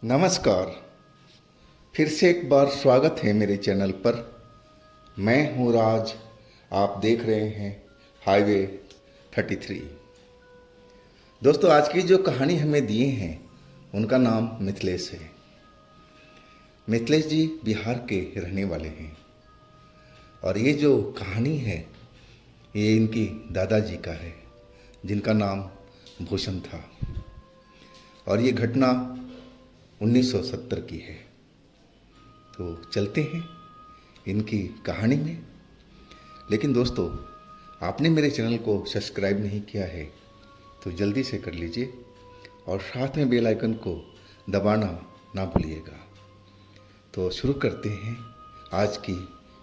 नमस्कार। फिर से एक बार स्वागत है मेरे चैनल पर। मैं हूँ राज। आप देख रहे हैं हाईवे 33। दोस्तों, आज की जो कहानी हमें दिए हैं उनका नाम मिथिलेश है। मिथिलेश जी बिहार के रहने वाले हैं और ये जो कहानी है ये इनकी दादाजी का है जिनका नाम भूषण था और ये घटना 1970 की है। तो चलते हैं इनकी कहानी में। लेकिन दोस्तों, आपने मेरे चैनल को सब्सक्राइब नहीं किया है तो जल्दी से कर लीजिए और साथ में बेल आइकन को दबाना ना भूलिएगा। तो शुरू करते हैं आज की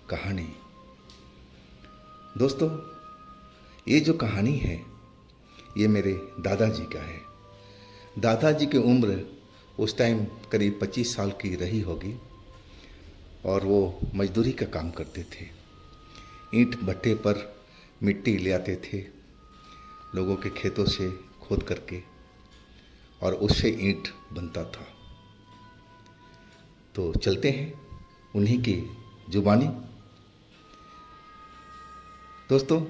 कहानी। दोस्तों, ये जो कहानी है ये मेरे दादाजी का है। दादाजी की उम्र उस टाइम करीब 25 साल की रही होगी और वो मजदूरी का काम करते थे। ईंट भट्टे पर मिट्टी ले आते थे लोगों के खेतों से खोद करके और उससे ईंट बनता था। तो चलते हैं उन्हीं की जुबानी। दोस्तों,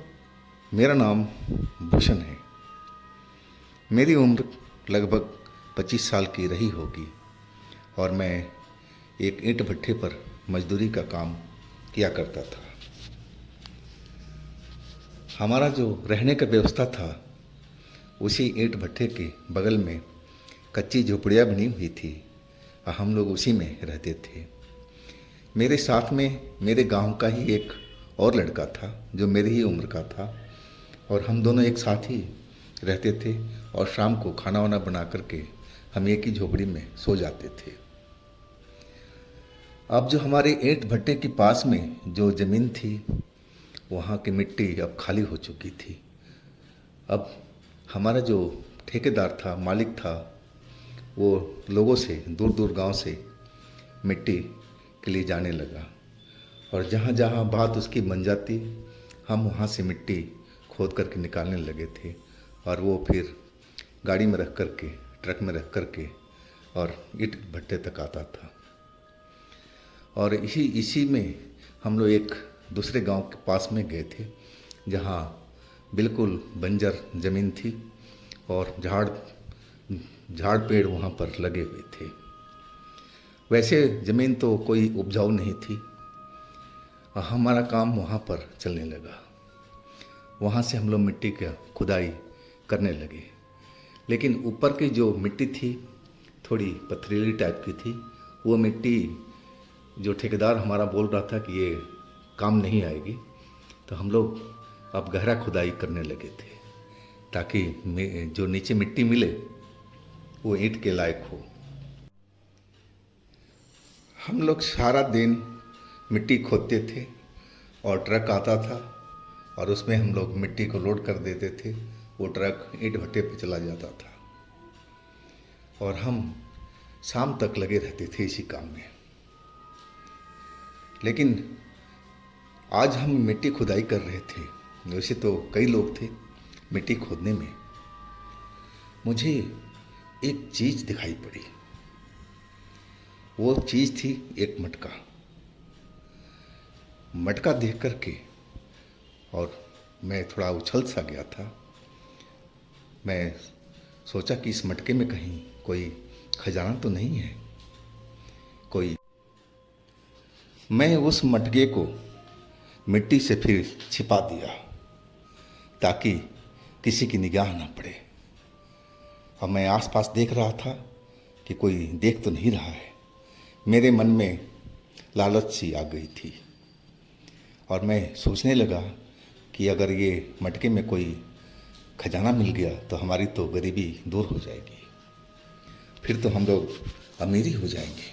मेरा नाम भूषण है। मेरी उम्र लगभग 25 साल की रही होगी और मैं एक ईंट भट्टे पर मजदूरी का काम किया करता था। हमारा जो रहने का व्यवस्था था उसी ईंट भट्टे के बगल में कच्ची झोपड़ियाँ बनी हुई थी और हम लोग उसी में रहते थे। मेरे साथ में मेरे गांव का ही एक और लड़का था जो मेरी ही उम्र का था और हम दोनों एक साथ ही रहते थे और शाम को खाना वाना बना करके हम एक ही झोपड़ी में सो जाते थे। अब जो हमारे ईंट भट्टे के पास में जो ज़मीन थी वहाँ की मिट्टी अब खाली हो चुकी थी। अब हमारा जो ठेकेदार था, मालिक था, वो लोगों से दूर दूर गांव से मिट्टी के लिए जाने लगा और जहाँ जहाँ बात उसकी बन जाती हम वहाँ से मिट्टी खोद करके निकालने लगे थे और वो फिर गाड़ी में रख करके, ट्रक में रख करके और ईंट भट्टे तक आता था। और इसी में हम लोग एक दूसरे गांव के पास में गए थे जहां बिल्कुल बंजर ज़मीन थी और झाड़ पेड़ वहां पर लगे हुए थे। वैसे ज़मीन तो कोई उपजाऊ नहीं थी और हमारा काम वहां पर चलने लगा। वहां से हम लोग मिट्टी का खुदाई करने लगे। लेकिन ऊपर की जो मिट्टी थी थोड़ी पथरीली टाइप की थी। वो मिट्टी जो ठेकेदार हमारा बोल रहा था कि ये काम नहीं आएगी, तो हम लोग अब गहरा खुदाई करने लगे थे ताकि जो नीचे मिट्टी मिले वो ईंट के लायक हो। हम लोग सारा दिन मिट्टी खोदते थे और ट्रक आता था और उसमें हम लोग मिट्टी को लोड कर देते थे। वो ट्रक ईंट भट्टे पे चला जाता था और हम शाम तक लगे रहते थे इसी काम में। लेकिन आज हम मिट्टी खुदाई कर रहे थे। वैसे तो कई लोग थे मिट्टी खोदने में। मुझे एक चीज़ दिखाई पड़ी। वो चीज़ थी एक मटका। मटका देख करके और मैं थोड़ा उछल सा गया था। मैं सोचा कि इस मटके में कहीं कोई खजाना तो नहीं है कोई। मैं उस मटके को मिट्टी से फिर छिपा दिया ताकि किसी की निगाह ना पड़े। और मैं आसपास देख रहा था कि कोई देख तो नहीं रहा है। मेरे मन में लालच सी आ गई थी और मैं सोचने लगा कि अगर ये मटके में कोई खजाना मिल गया तो हमारी तो गरीबी दूर हो जाएगी, फिर तो हम लोग अमीरी हो जाएंगे।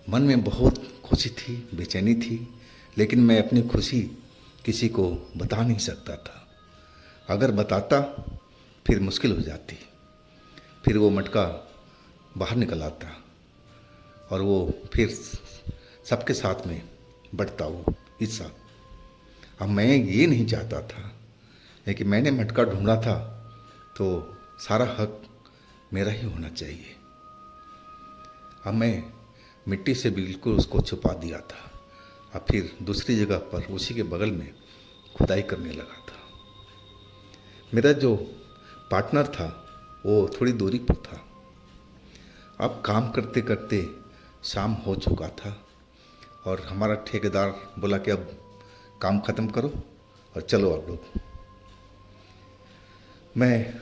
मन में बहुत खुशी थी, बेचैनी थी, लेकिन मैं अपनी खुशी किसी को बता नहीं सकता था। अगर बताता फिर मुश्किल हो जाती। फिर वो मटका बाहर निकल आता और वो फिर सबके साथ में बढ़ता वो हिस्सा। अब मैं ये नहीं चाहता था कि मैंने मटका ढूंढा था तो सारा हक मेरा ही होना चाहिए। अब मैं मिट्टी से बिल्कुल उसको छुपा दिया था। अब फिर दूसरी जगह पर उसी के बगल में खुदाई करने लगा था। मेरा जो पार्टनर था वो थोड़ी दूरी पर था। अब काम करते करते शाम हो चुका था और हमारा ठेकेदार बोला कि अब काम ख़त्म करो और चलो आप लोग। मैं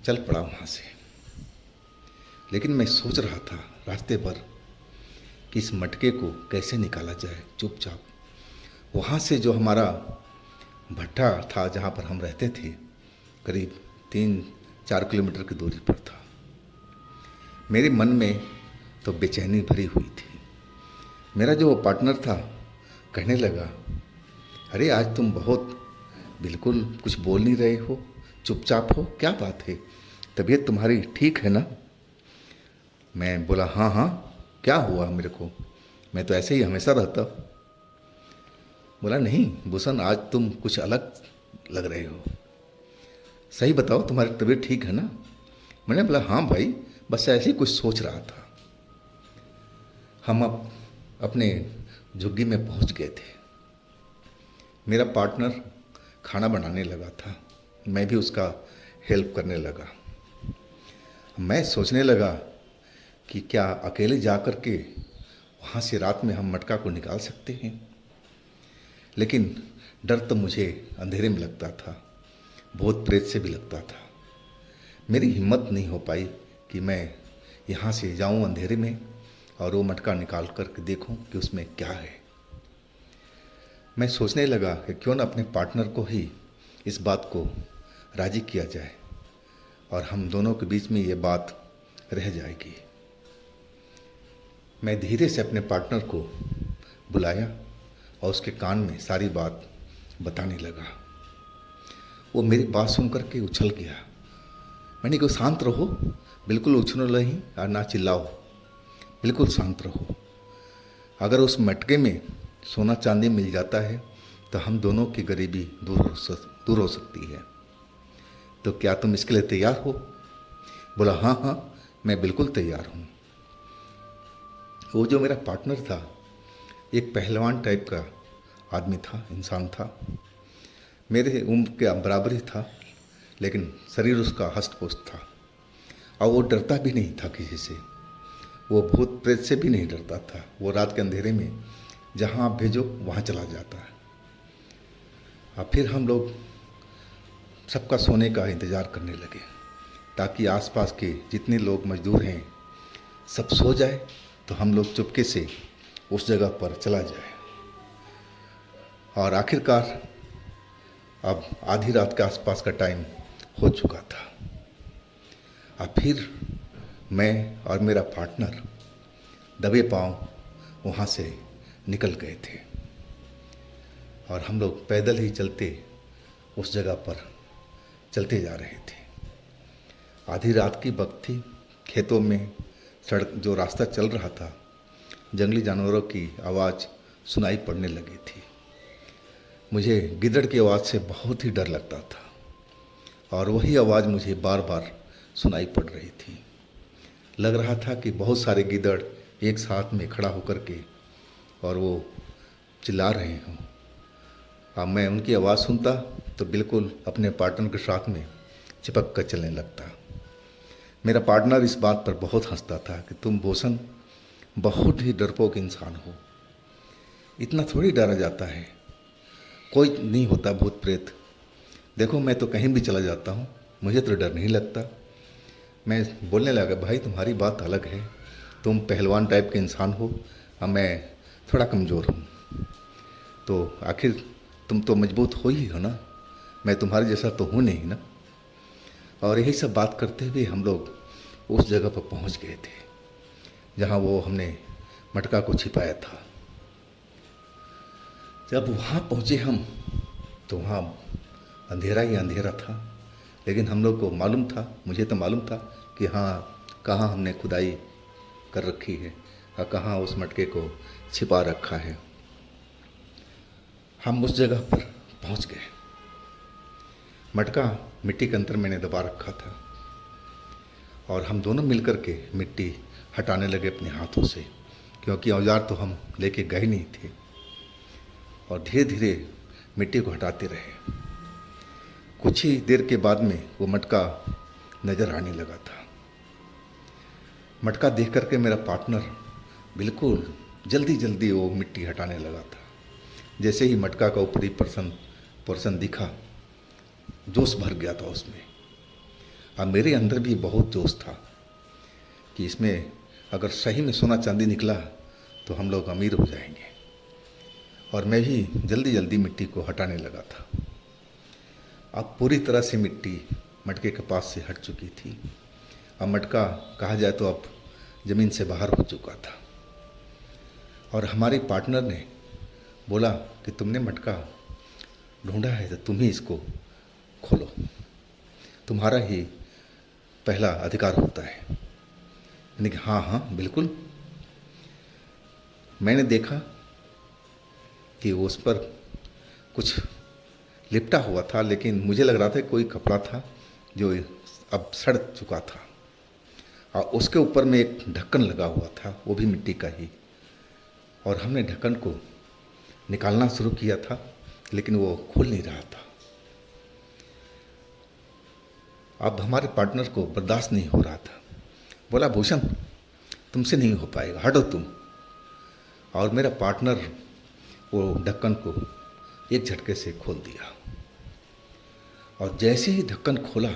चल पड़ा वहाँ से, लेकिन मैं सोच रहा था रास्ते पर कि इस मटके को कैसे निकाला जाए चुपचाप। वहाँ से जो हमारा भट्टा था जहाँ पर हम रहते थे, करीब 3-4 किलोमीटर की दूरी पर था। मेरे मन में तो बेचैनी भरी हुई थी। मेरा जो पार्टनर था कहने लगा, अरे आज तुम बहुत बिल्कुल कुछ बोल नहीं रहे हो, चुपचाप हो, क्या बात है, तबीयत तुम्हारी ठीक है ना? मैं बोला हाँ हाँ, क्या हुआ मेरे को, मैं तो ऐसे ही हमेशा रहता। बोला नहीं भूषण, आज तुम कुछ अलग लग रहे हो, सही बताओ तुम्हारी तबीयत ठीक है ना? मैंने बोला हाँ भाई, बस ऐसे ही कुछ सोच रहा था। हम अब अपने झुग्गी में पहुंच गए थे। मेरा पार्टनर खाना बनाने लगा था, मैं भी उसका हेल्प करने लगा। मैं सोचने लगा कि क्या अकेले जा कर के वहाँ से रात में हम मटका को निकाल सकते हैं, लेकिन डर तो मुझे अंधेरे में लगता था, भूत प्रेत से भी लगता था। मेरी हिम्मत नहीं हो पाई कि मैं यहाँ से जाऊँ अंधेरे में और वो मटका निकाल कर के देखूँ कि उसमें क्या है। मैं सोचने लगा कि क्यों न अपने पार्टनर को ही इस बात को राज़ी किया जाए और हम दोनों के बीच में ये बात रह जाएगी। मैं धीरे से अपने पार्टनर को बुलाया और उसके कान में सारी बात बताने लगा। वो मेरी बात सुन कर के उछल गया। मैंने कहा शांत रहो, बिल्कुल उछलो नहीं और ना चिल्लाओ, बिल्कुल शांत रहो। अगर उस मटके में सोना चांदी मिल जाता है तो हम दोनों की गरीबी दूर हो सकती है। तो क्या तुम इसके लिए तैयार हो? बोला हाँ हाँ, मैं बिल्कुल तैयार हूँ। वो जो मेरा पार्टनर था एक पहलवान टाइप का आदमी था, इंसान था, मेरे उम्र के बराबर ही था, लेकिन शरीर उसका हष्ट पुष्ट था और वो डरता भी नहीं था किसी से। वो भूत प्रेत से भी नहीं डरता था। वो रात के अंधेरे में जहाँ आप भेजो वहाँ चला जाता है। और फिर हम लोग सबका सोने का इंतज़ार करने लगे ताकि आसपास के जितने लोग मजदूर हैं सब सो जाए तो हम लोग चुपके से उस जगह पर चला जाए। और आखिरकार अब आधी रात के आसपास का टाइम हो चुका था। और फिर मैं और मेरा पार्टनर दबे पांव वहाँ से निकल गए थे और हम लोग पैदल ही चलते उस जगह पर चलते जा रहे थे। आधी रात की वक्त थी। खेतों में सड़क जो रास्ता चल रहा था, जंगली जानवरों की आवाज़ सुनाई पड़ने लगी थी। मुझे गिद्दड़ की आवाज़ से बहुत ही डर लगता था और वही आवाज़ मुझे बार बार सुनाई पड़ रही थी। लग रहा था कि बहुत सारे गिद्दड़ एक साथ में खड़ा होकर के और वो चिल्ला रहे हों। अब मैं उनकी आवाज़ सुनता तो बिल्कुल अपने पार्टनर के साथ में चिपक कर चलने लगता। मेरा पार्टनर इस बात पर बहुत हंसता था कि तुम भूषण बहुत ही डरपोक इंसान हो, इतना थोड़ी डरा जाता है, कोई नहीं होता भूत प्रेत। देखो मैं तो कहीं भी चला जाता हूँ, मुझे तो डर नहीं लगता। मैं बोलने लगा भाई तुम्हारी बात अलग है, तुम पहलवान टाइप के इंसान हो और मैं थोड़ा कमज़ोर हूँ, तो आखिर तुम तो मजबूत हो ही हो ना, मैं तुम्हारे जैसा तो हूँ नहीं ना। और यही सब बात करते हुए हम लोग उस जगह पर पहुँच गए थे जहाँ वो हमने मटका को छिपाया था। जब वहाँ पहुँचे हम तो वहाँ अंधेरा ही अंधेरा था, लेकिन हम लोग को मालूम था, मुझे तो मालूम था कि हाँ कहाँ हमने खुदाई कर रखी है और कहाँ उस मटके को छिपा रखा है। हम उस जगह पर पहुँच गए। मटका मिट्टी के अंदर मैंने दबा रखा था और हम दोनों मिलकर के मिट्टी हटाने लगे अपने हाथों से, क्योंकि औजार तो हम लेके गए नहीं थे। और धीरे धीरे मिट्टी को हटाते रहे। कुछ ही देर के बाद में वो मटका नज़र आने लगा था। मटका देख करके मेरा पार्टनर बिल्कुल जल्दी जल्दी वो मिट्टी हटाने लगा था। जैसे ही मटका का ऊपरी पोर्शन दिखा, जोश भर गया था उसमें। अब मेरे अंदर भी बहुत जोश था कि इसमें अगर सही में सोना चांदी निकला तो हम लोग अमीर हो जाएंगे। और मैं भी जल्दी जल्दी मिट्टी को हटाने लगा था। अब पूरी तरह से मिट्टी मटके के पास से हट चुकी थी। अब मटका कहा जाए तो अब ज़मीन से बाहर हो चुका था। और हमारे पार्टनर ने बोला कि तुमने मटका ढूंढा है तो तुम ही इसको खोलो, तुम्हारा ही पहला अधिकार होता है। मैंने कहा हाँ हाँ बिल्कुल। मैंने देखा कि उस पर कुछ लिपटा हुआ था, लेकिन मुझे लग रहा था कोई कपड़ा था जो अब सड़ चुका था। और उसके ऊपर में एक ढक्कन लगा हुआ था, वो भी मिट्टी का ही। और हमने ढक्कन को निकालना शुरू किया था, लेकिन वो खुल नहीं रहा था। अब हमारे पार्टनर को बर्दाश्त नहीं हो रहा था। बोला भूषण तुमसे नहीं हो पाएगा, हटो तुम। और मेरा पार्टनर वो ढक्कन को एक झटके से खोल दिया। और जैसे ही ढक्कन खोला,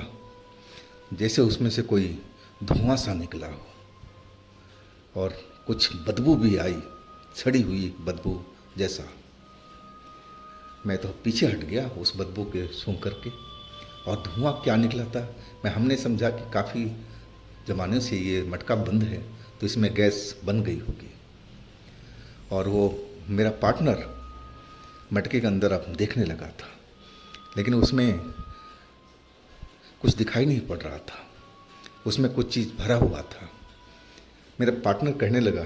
जैसे उसमें से कोई धुआं सा निकला हो और कुछ बदबू भी आई, सड़ी हुई बदबू जैसा। मैं तो पीछे हट गया उस बदबू के सूंघ करके। और धुआं क्या निकला था, हमने समझा कि काफ़ी ज़माने से ये मटका बंद है तो इसमें गैस बन गई होगी। और वो मेरा पार्टनर मटके के अंदर अब देखने लगा था, लेकिन उसमें कुछ दिखाई नहीं पड़ रहा था। उसमें कुछ चीज़ भरा हुआ था। मेरा पार्टनर कहने लगा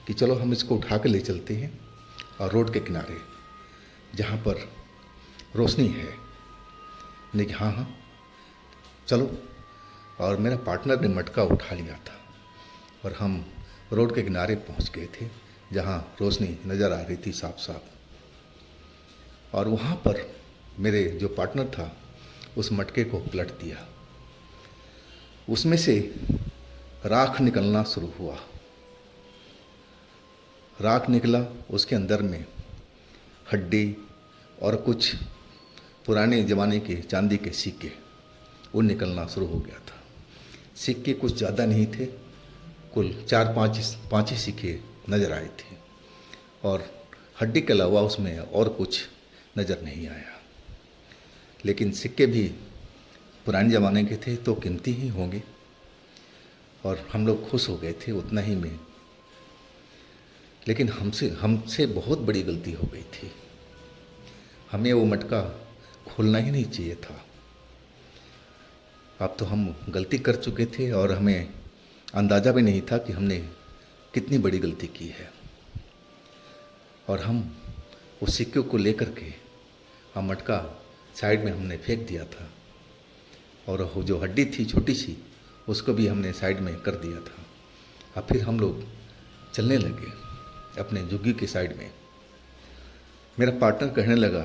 कि चलो हम इसको उठा के ले चलते हैं और रोड के किनारे जहाँ पर रोशनी है। मैंने कहा हाँ हाँ चलो। और मेरा पार्टनर ने मटका उठा लिया था और हम रोड के किनारे पहुँच गए थे जहाँ रोशनी नज़र आ रही थी साफ साफ। और वहाँ पर मेरे जो पार्टनर था उस मटके को पलट दिया। उसमें से राख निकलना शुरू हुआ। राख निकला, उसके अंदर में हड्डी और कुछ पुराने ज़माने के चांदी के सिक्के वो निकलना शुरू हो गया था। सिक्के कुछ ज़्यादा नहीं थे, कुल 4-5 ही सिक्के नज़र आए थे। और हड्डी के अलावा उसमें और कुछ नज़र नहीं आया। लेकिन सिक्के भी पुराने ज़माने के थे तो कीमती ही होंगे। और हम लोग खुश हो गए थे उतना ही में। लेकिन हमसे बहुत बड़ी गलती हो गई थी। हमें वो मटका खोलना ही नहीं चाहिए था। अब तो हम गलती कर चुके थे और हमें अंदाज़ा भी नहीं था कि हमने कितनी बड़ी गलती की है। और हम उस सिक्के को लेकर के हम मटका साइड में हमने फेंक दिया था। और वो जो हड्डी थी छोटी सी, उसको भी हमने साइड में कर दिया था। अब फिर हम लोग चलने लगे अपने झुग्गी के साइड में। मेरा पार्टनर कहने लगा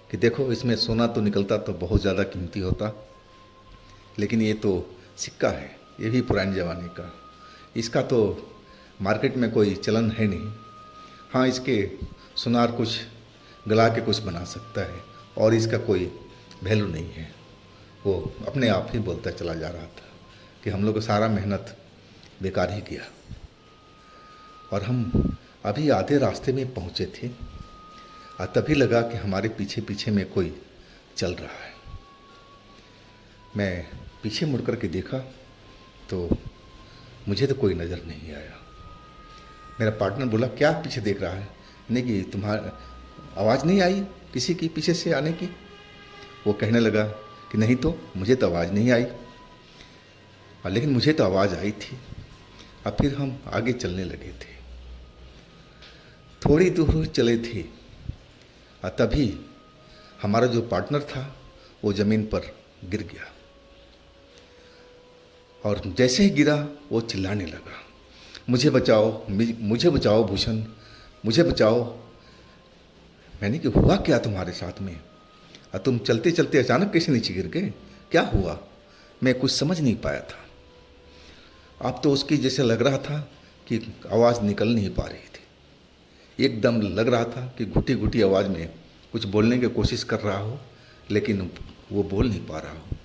कि देखो इसमें सोना तो निकलता तो बहुत ज़्यादा कीमती होता, लेकिन ये तो सिक्का है, ये भी पुराने ज़माने का। इसका तो मार्केट में कोई चलन है नहीं। हाँ, इसके सुनार कुछ गला के कुछ बना सकता है और इसका कोई वैल्यू नहीं है। वो अपने आप ही बोलता चला जा रहा था कि हम लोग को सारा मेहनत बेकार ही किया। और हम अभी आधे रास्ते में पहुँचे थे और तभी लगा कि हमारे पीछे पीछे में कोई चल रहा है। मैं पीछे मुड़ कर के देखा तो मुझे तो कोई नज़र नहीं आया। मेरा पार्टनर बोला क्या पीछे देख रहा है? नहीं कि तुम्हारा आवाज़ नहीं आई किसी की पीछे से आने की? वो कहने लगा कि नहीं तो मुझे तो आवाज़ नहीं आई। लेकिन मुझे तो आवाज़ आई थी। अब फिर हम आगे चलने लगे थे। थोड़ी दूर चले थे और तभी हमारा जो पार्टनर था वो ज़मीन पर गिर गया। और जैसे ही गिरा वो चिल्लाने लगा मुझे बचाओ, मुझे बचाओ भूषण, मुझे बचाओ। मैंने कि हुआ क्या तुम्हारे साथ में? और तुम चलते चलते अचानक कैसे नीचे गिर गए? क्या हुआ? मैं कुछ समझ नहीं पाया था। अब तो उसकी जैसे लग रहा था कि आवाज़ निकल नहीं पा रही थी। एकदम लग रहा था कि घुटी घुटी आवाज़ में कुछ बोलने की कोशिश कर रहा हो, लेकिन वो बोल नहीं पा रहा हो।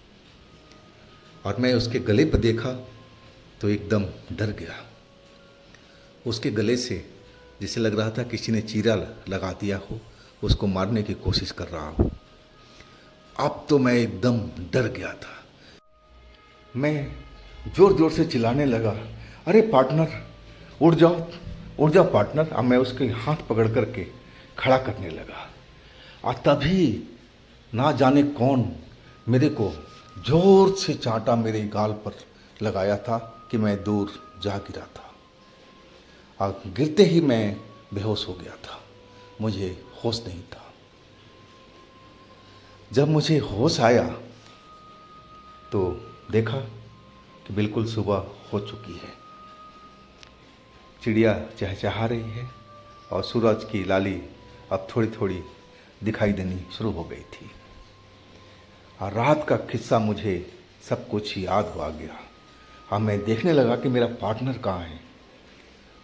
और मैं उसके गले पर देखा तो एकदम डर गया। उसके गले से जैसे लग रहा था किसी ने चीरा लगा दिया हो, उसको मारने की कोशिश कर रहा हो। अब तो मैं एकदम डर गया था। मैं जोर जोर से चिल्लाने लगा, अरे पार्टनर, उठ जाओ, उठ जाओ पार्टनर। अब मैं उसके हाथ पकड़ करके खड़ा करने लगा। और तभी ना जाने कौन मेरे को जोर से चांटा मेरे गाल पर लगाया था कि मैं दूर जा गिरा था। और गिरते ही मैं बेहोश हो गया था, मुझे होश नहीं था। जब मुझे होश आया तो देखा कि बिल्कुल सुबह हो चुकी है। चिड़िया चहचहा रही है और सूरज की लाली अब थोड़ी थोड़ी दिखाई देनी शुरू हो गई थी। और रात का किस्सा मुझे सब कुछ याद हो आ गया। अब मैं देखने लगा कि मेरा पार्टनर कहाँ है,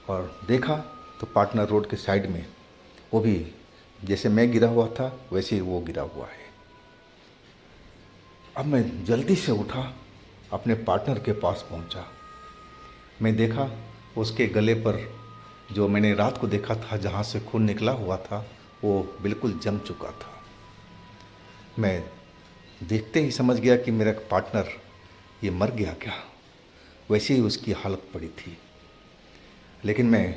और देखा तो पार्टनर रोड के साइड में, वो भी जैसे मैं गिरा हुआ था वैसे ही वो गिरा हुआ है। अब मैं जल्दी से उठा, अपने पार्टनर के पास पहुंचा। मैं देखा उसके गले पर जो मैंने रात को देखा था जहाँ से खून निकला हुआ था, वो बिल्कुल जम चुका था। मैं देखते ही समझ गया कि मेरा पार्टनर ये मर गया क्या, वैसे ही उसकी हालत पड़ी थी। लेकिन मैं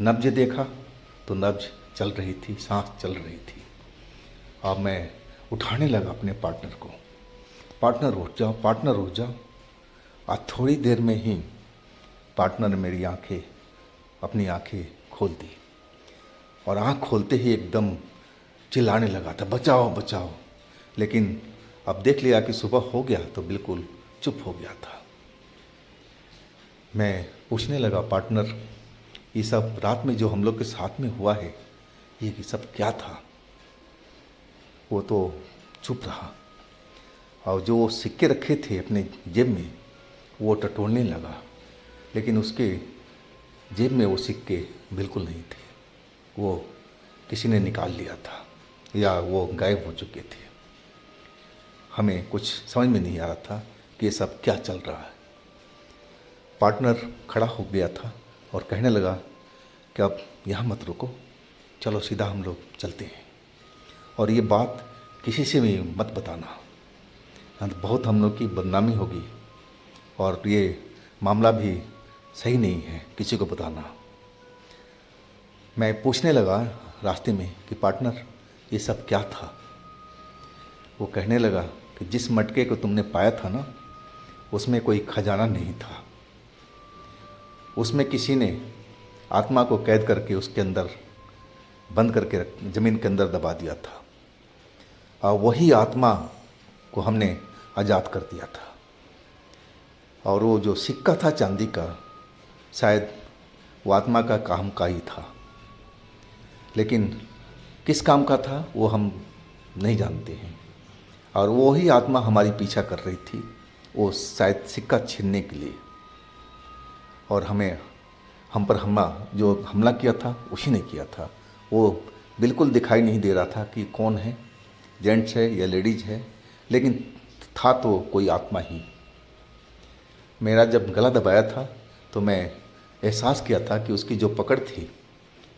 नब्ज देखा तो नब्ज चल रही थी, सांस चल रही थी। अब मैं उठाने लगा अपने पार्टनर को, पार्टनर उठ जाओ, पार्टनर उठ जाओ। आज थोड़ी देर में ही पार्टनर ने मेरी अपनी आंखें खोल दी, और आंख खोलते ही एकदम चिल्लाने लगा था, बचाओ बचाओ। लेकिन अब देख लिया कि सुबह हो गया तो बिल्कुल चुप हो गया था। मैं पूछने लगा, पार्टनर, ये सब रात में जो हम लोग के साथ में हुआ है, ये सब क्या था? वो तो चुप रहा, और जो सिक्के रखे थे अपने जेब में वो टटोलने लगा। लेकिन उसके जेब में वो सिक्के बिल्कुल नहीं थे, वो किसी ने निकाल लिया था या वो गायब हो चुके थे। हमें कुछ समझ में नहीं आ रहा था कि ये सब क्या चल रहा है। पार्टनर खड़ा हो गया था और कहने लगा कि अब यहाँ मत रुको, चलो सीधा हम लोग चलते हैं, और ये बात किसी से भी मत बताना, बहुत हम लोग की बदनामी होगी, और ये मामला भी सही नहीं है किसी को बताना। मैं पूछने लगा रास्ते में कि पार्टनर, ये सब क्या था? वो कहने लगा कि जिस मटके को तुमने पाया था ना, उसमें कोई खजाना नहीं था। उसमें किसी ने आत्मा को कैद करके उसके अंदर बंद करके ज़मीन के अंदर दबा दिया था, और वही आत्मा को हमने आज़ाद कर दिया था। और वो जो सिक्का था चांदी का, शायद वो आत्मा का काम का ही था, लेकिन किस काम का था वो हम नहीं जानते हैं। और वो ही आत्मा हमारी पीछा कर रही थी, वो शायद सिक्का छीनने के लिए। और हम पर जो हमला किया था उसी ने किया था। वो बिल्कुल दिखाई नहीं दे रहा था कि कौन है, जेंट्स है या लेडीज है, लेकिन था तो कोई आत्मा ही। मेरा जब गला दबाया था तो मैं एहसास किया था कि उसकी जो पकड़ थी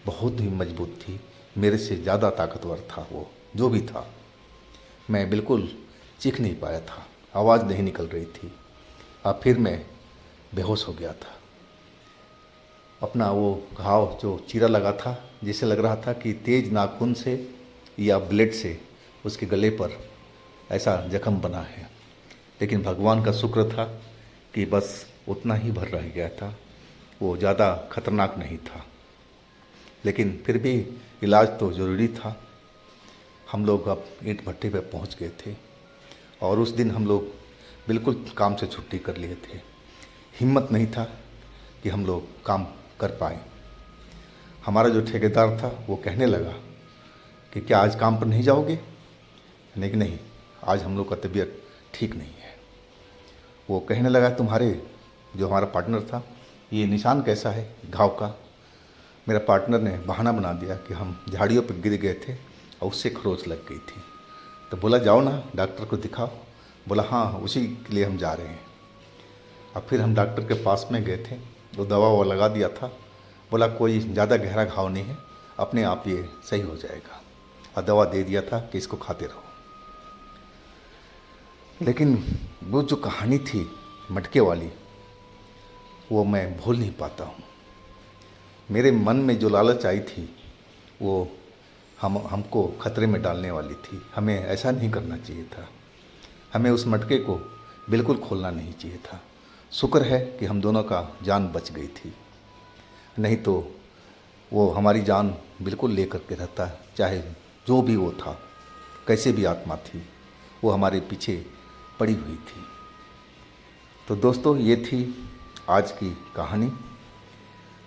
बहुत ही मजबूत थी, मेरे से ज़्यादा ताकतवर था वो जो भी था। मैं बिल्कुल चीख नहीं पाया था, आवाज़ नहीं निकल रही थी। अब फिर मैं बेहोश हो गया था। अपना वो घाव जो चीरा लगा था, जिसे लग रहा था कि तेज नाखून से या ब्लेड से उसके गले पर ऐसा जख्म बना है, लेकिन भगवान का शुक्र था कि बस उतना ही भर रह गया था, वो ज़्यादा खतरनाक नहीं था। लेकिन फिर भी इलाज तो ज़रूरी था। हम लोग अब ईंट भट्टे पे पहुंच गए थे, और उस दिन हम लोग बिल्कुल काम से छुट्टी कर लिए थे। हिम्मत नहीं था कि हम लोग काम कर पाए। हमारा जो ठेकेदार था वो कहने लगा कि क्या आज काम पर नहीं जाओगे? लेकिन नहीं, आज हम लोग का तबीयत ठीक नहीं है। वो कहने लगा तुम्हारे जो हमारा पार्टनर था, ये निशान कैसा है घाव का? मेरा पार्टनर ने बहाना बना दिया कि हम झाड़ियों पर गिर गए थे और उससे खरोंच लग गई थी। तो बोला जाओ ना डॉक्टर को दिखाओ। बोला हाँ, उसी के लिए हम जा रहे हैं। अब फिर हम डॉक्टर के पास में गए थे, वो दवा वो लगा दिया था। बोला कोई ज़्यादा गहरा घाव नहीं है, अपने आप ये सही हो जाएगा, और दवा दे दिया था कि इसको खाते रहो। लेकिन वो जो कहानी थी मटके वाली, वो मैं भूल नहीं पाता हूँ। मेरे मन में जो लालच आई थी वो हमको खतरे में डालने वाली थी। हमें ऐसा नहीं करना चाहिए था। हमें उस मटके को बिल्कुल खोलना नहीं चाहिए था। शुक्र है कि हम दोनों का जान बच गई थी, नहीं तो वो हमारी जान बिल्कुल ले करके रहता। चाहे जो भी वो था, कैसे भी आत्मा थी, वो हमारे पीछे पड़ी हुई थी। तो दोस्तों, ये थी आज की कहानी।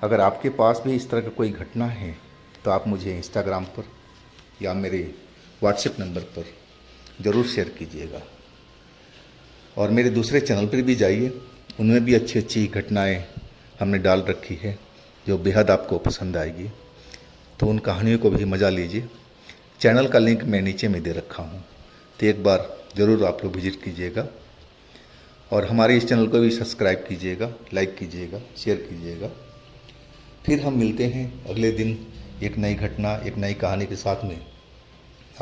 अगर आपके पास भी इस तरह का कोई घटना है तो आप मुझे इंस्टाग्राम पर या मेरे व्हाट्सएप नंबर पर ज़रूर शेयर कीजिएगा। और मेरे दूसरे चैनल पर भी जाइए, उनमें भी अच्छी अच्छी घटनाएं हमने डाल रखी है जो बेहद आपको पसंद आएगी। तो उन कहानियों को भी मज़ा लीजिए। चैनल का लिंक मैं नीचे में दे रखा हूँ, तो एक बार ज़रूर आप लोग विजिट कीजिएगा। और हमारे इस चैनल को भी सब्सक्राइब कीजिएगा, लाइक कीजिएगा, शेयर कीजिएगा। फिर हम मिलते हैं अगले दिन एक नई घटना, एक नई कहानी के साथ में।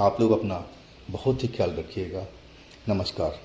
आप लोग अपना बहुत ही ख्याल रखिएगा। नमस्कार।